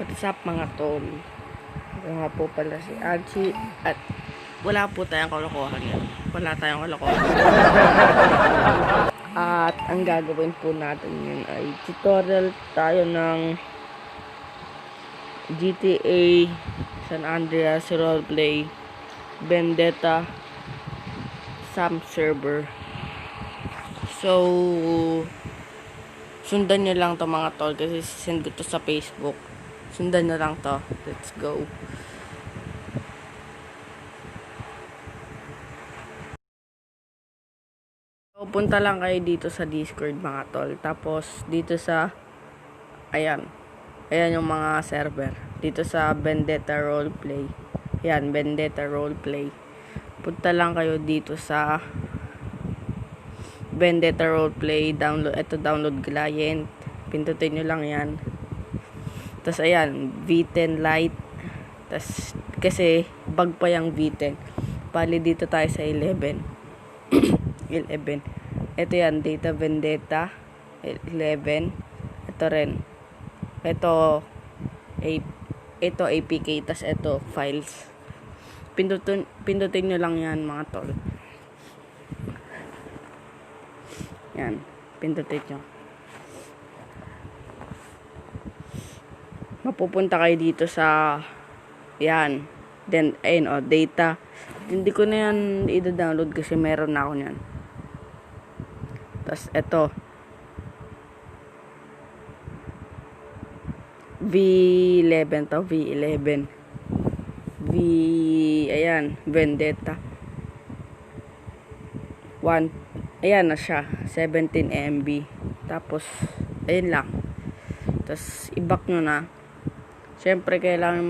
What's up mga tol? Nga po pala si Archie at wala po tayong kalokohan yan. Wala tayong kalokohan. At ang gagawin po natin yun ay tutorial tayo ng GTA San Andreas roleplay vendetta samp server. So sundan nyo lang to mga tol kasi send ko to sa Facebook. Sundan nyo lang to. Let's go. So, punta lang kayo dito sa Discord mga tol. Tapos dito sa ayan yung mga server. Dito sa vendetta roleplay. Ayan, vendetta roleplay. Punta lang kayo dito sa vendetta roleplay. Download client. Pindutin nyo lang yan. Tapos ayan, V10 Lite. Tapos kasi bug pa yung V10. Pali dito tayo sa 11. 11. Ito yan, data vendetta 11. Ito rin. Ito APK. Tapos ito files. Pindutin nyo lang yan mga tol. Yan, pindutin nyo. Mapupunta kayo dito sa yan. Then, ayun data. Hindi ko na yan i-download kasi meron na ako yan. Tapos, ito. V11 to. V11. Ayan. Vendetta. 1. Ayan na siya. 17 MB. Tapos, ayun lang. Tapos, i-back nyo na. Siyempre, kailangan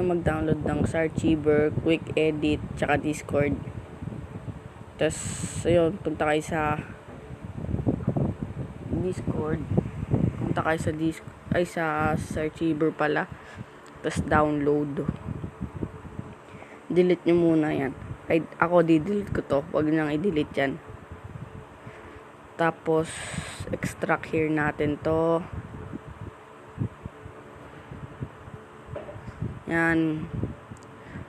mag-download ng Archiver, Quick Edit, tsaka Discord. Tapos, ayun, punta kayo sa Discord. Punta kayo sa Archiver pala. Tapos, download. Delete nyo muna yan. Ako, di-delete ko to. Huwag nang i-delete yan. Tapos, extract here natin to. Yan.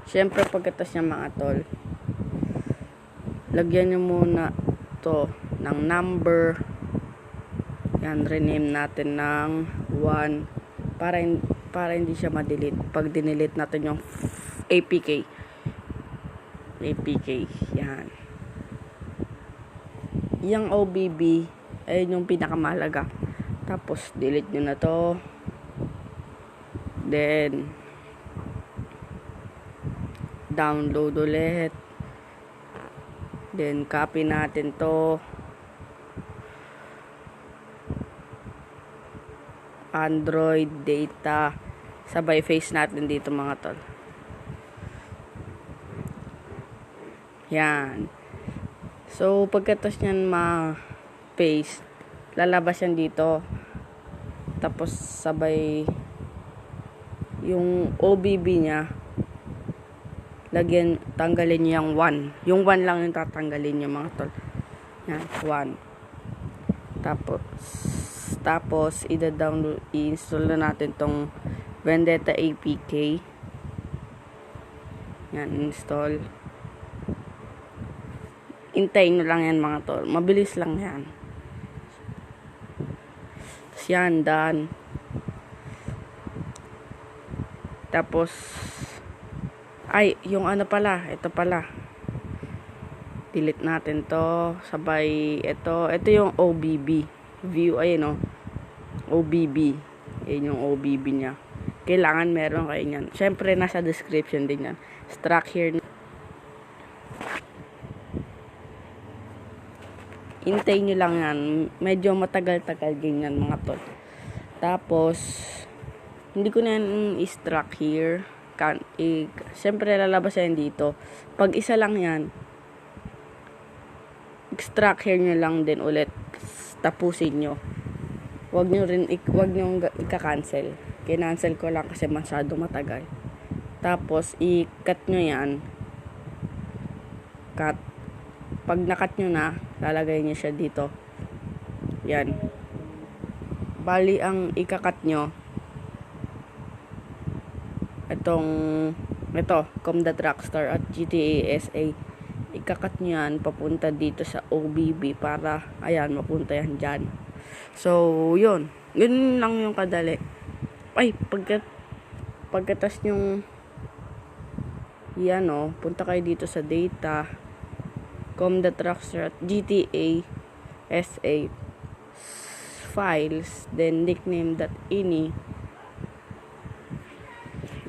Siyempre, pagkatas niya mga tol, lagyan nyo muna to ng number. Yan, rename natin ng 1 para hindi siya ma-delete. Pag dinelete natin yung APK. Yan. Yung OBB, ayun yung pinakamahalaga. Tapos, delete nyo na to. Then, download ulit. Then, copy natin to. Android data. Sabay face natin dito mga tol. Yan. So, pagkatas nyan ma-paste, lalabas yan dito. Tapos, sabay yung OBB nya, tanggalin nyo yung 1. Yung 1 lang yung tatanggalin nyo mga tol. Yan, 1. Tapos, i-install na natin tong vendetta APK. Yan, install. Hintayin nyo lang yan mga tol. Mabilis lang yan. Tapos yan, done. Tapos, yung ano pala, ito pala. Delete natin to. Sabay, ito yung OBB. View, ayun OBB. Ayun yung OBB niya. Kailangan meron kayo yan. Siyempre, nasa description din yan. Extract here. Hintayin nyo lang yan. Medyo matagal-tagal din yan mga tol. Tapos, hindi ko na yan i-extract here. Siyempre lalabas yan dito. Pag isa lang yan, extract here nyo lang din ulit. Tapusin nyo. Huwag nyo ika-cancel. Kinancel ko lang kasi masyado matagal. Tapos, i-cut nyo yan. Cut. Pag na-cut nyo na, lalagay nyo siya dito. Yan. Bali, ang ikakat nyo, ito, Com the Trackstar at GTA SA. Ikakat nyo yan, papunta dito sa OBB para, ayan, mapunta yan dyan. So, yun. Yun lang yung kadali. Ay, pagkatas yung, yan o, punta kayo dito sa data, Com the Trackstar at GTA SA files, then nickname.ini.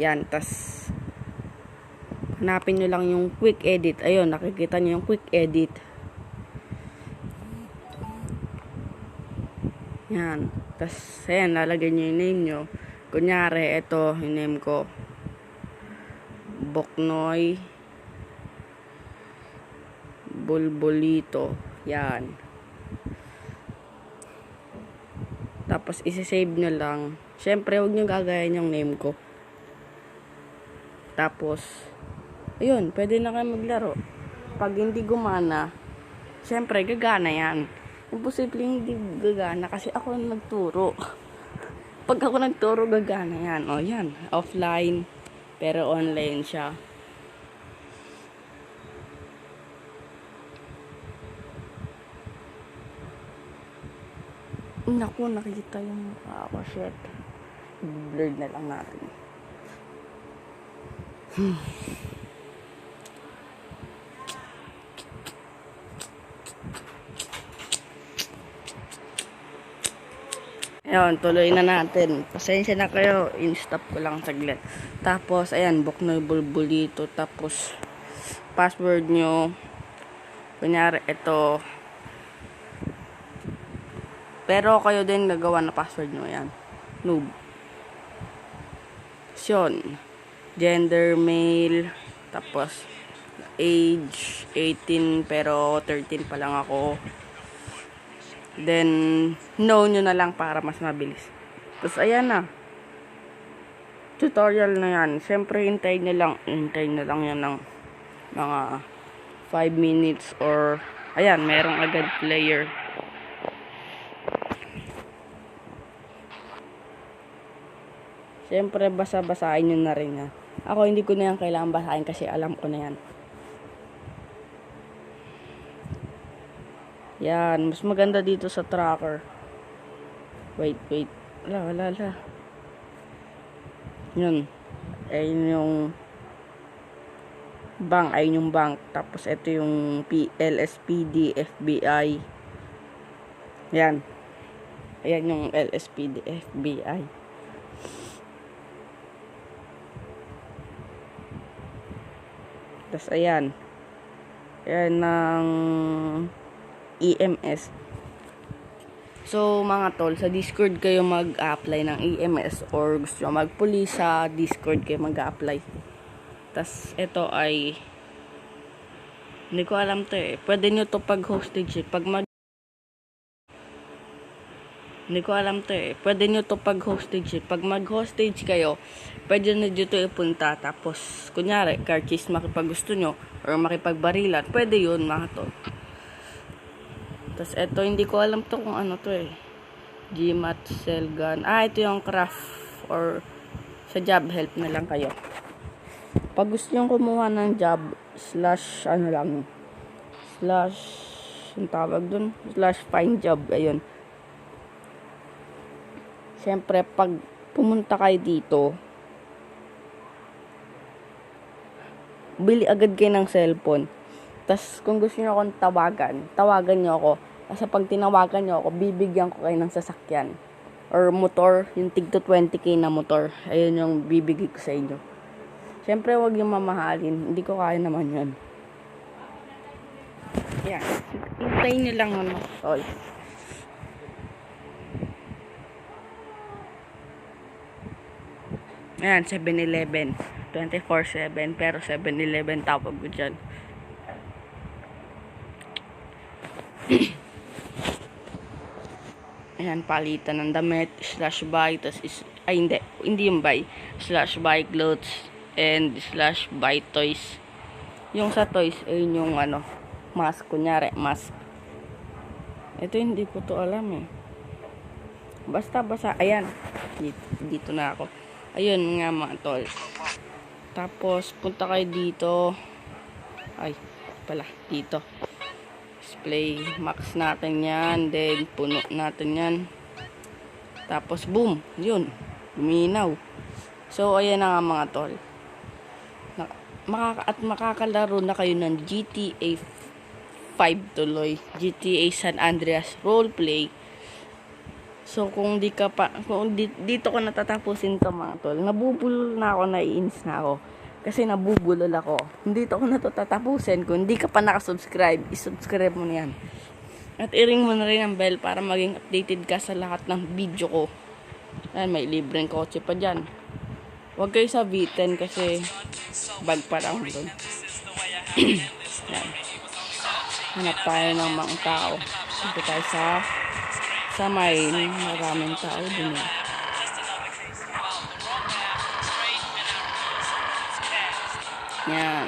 Yan, tas hanapin nyo lang yung quick edit. Ayun, nakikita nyo yung quick edit. Yan, tas ayan, lalagay nyo yung name nyo. Kunyari, ito yung name ko, Boknoy Bulbulito. Yan. Tapos, isi-save nyo lang. Syempre, huwag nyo gagayan yung name ko. Tapos, ayun, pwede na kayo maglaro. Pag hindi gumana, syempre, gagana yan. Imposible hindi gagana kasi ako nagturo. Pag ako nagturo, gagana yan. O, yan. Offline, pero online siya. Naku, nakikita yung mukha ko. Shit. Blurred na lang natin. Ayun, tuloy na natin. Pasensya na kayo. In-stop ko lang saglit. Tapos, ayan, Boknoy Bulbulito. Tapos, password nyo. Kunyari, ito. Pero kayo din gagawa na password nyo. Ayan. Noob. Yun. Gender, male. Tapos, age, 18. Pero, 13 pa lang ako. Then, know nyo na lang para mas mabilis. Tapos, ayan na. Tutorial na yan. Siyempre, hintayin na lang yan ng mga 5 minutes or, ayan, merong agad player. Siyempre, basa-basahin nyo na rin yan. Ako, hindi ko na yan kailangan basahin kasi alam ko na yan. Yan, mas maganda dito sa tracker. Wait. Wala. Yun. Ayun yung bank. Tapos, ito yung LSPD, FBI. Yan. Ayan yung LSPD, FBI. Tapos, ayan. Ayan ng EMS. So, mga tol, sa Discord kayo mag-apply ng EMS or gusto nyo mag-police, sa Discord kayo mag-apply. Tapos, ito ay hindi ko alam to eh. Pwede nyo to pag-hostage eh. Pag mag-hostage kayo, pwede nyo dito ipunta. Tapos, kunyari, car chase makipag-gusto nyo or makipagbarilan. Pwede yun, mga tol. Tapos, eto, hindi ko alam to kung ano to eh. GMAT, cell gun. Ito yung craft or sa job help na lang kayo. Pag gusto nyo kumuha ng job, yung tawag dun, /find job, ayun. Siyempre, pag pumunta kayo dito, bili agad kayo ng cellphone. Tapos, kung gusto nyo akong tawagan nyo ako. Kasi pag tinawagan nyo ako, bibigyan ko kayo ng sasakyan. Or motor, yung tig to 20k na motor. Ayun yung bibigay ko sa inyo. Siyempre, huwag yung mamahalin. Hindi ko kaya naman yun. Yan. Hintayin nyo lang naman. Tol. Ayan, 7-Eleven. 24/7. Pero 7-Eleven tawag ko dyan. Ayan, palitan ng damit, /buy, hindi yung buy, /buy clothes, and /buy toys. Yung sa toys, ayun yung mask, kunyari, mask. Ito hindi ko to alam eh. Basta, ayan. Dito na ako. Ayun nga mga tol. Tapos, punta kayo dito. Ay, pala, dito. Display max natin yan. Then, puno natin yan. Tapos, boom. Yun. Luminaw. So, ayan na nga mga tol. Makakalaro na kayo ng GTA 5 tuloy. GTA San Andreas Roleplay. So, kung dito ko natatapusin to mga tol, nabubulol na ako, naiinis na ako. Kasi nabubulol ako. Hindi to ko natatapusin. Kung hindi ka pa nakasubscribe, isubscribe mo na yan. At i-ring mo na rin ang bell para maging updated ka sa lahat ng video ko. Ayan, may libreng kotse pa dyan. Huwag kayo sa V10 kasi bag pa lang doon. Hanap tayo ng mga tao. Dito tayo sa may maraming tao dun. Yan.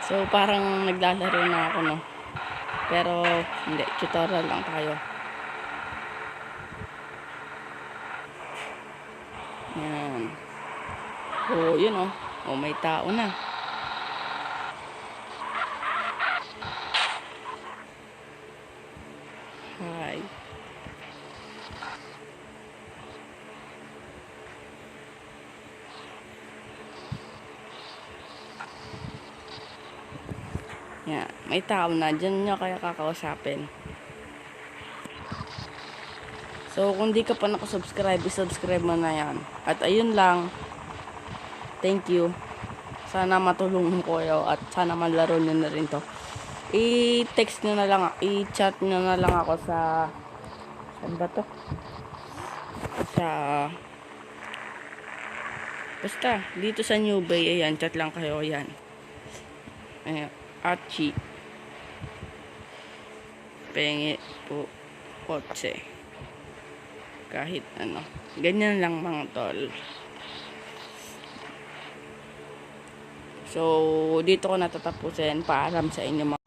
So, parang naglalaro na ako, no? Pero, hindi. Tutorial lang tayo. Yan. Oh, yun, oh. Oh, may tao na. Hi. Yan. May tao na. Diyan nyo kaya kakausapin. So, kung di ka pa nakasubscribe, isubscribe mo na yan. At ayun lang. Thank you. Sana matulungan ko kayo at sana malaro nyo na rin to. I-text nyo na lang, i-chat nyo na lang ako sa, saan ba to? Basta, dito sa New Bay, ayan, chat lang kayo, ayan. Ayan, Archie. Pengi po, kotse. Kahit ano. Ganyan lang mga tol. So, dito ko natatapusin. Paalam sa inyo mga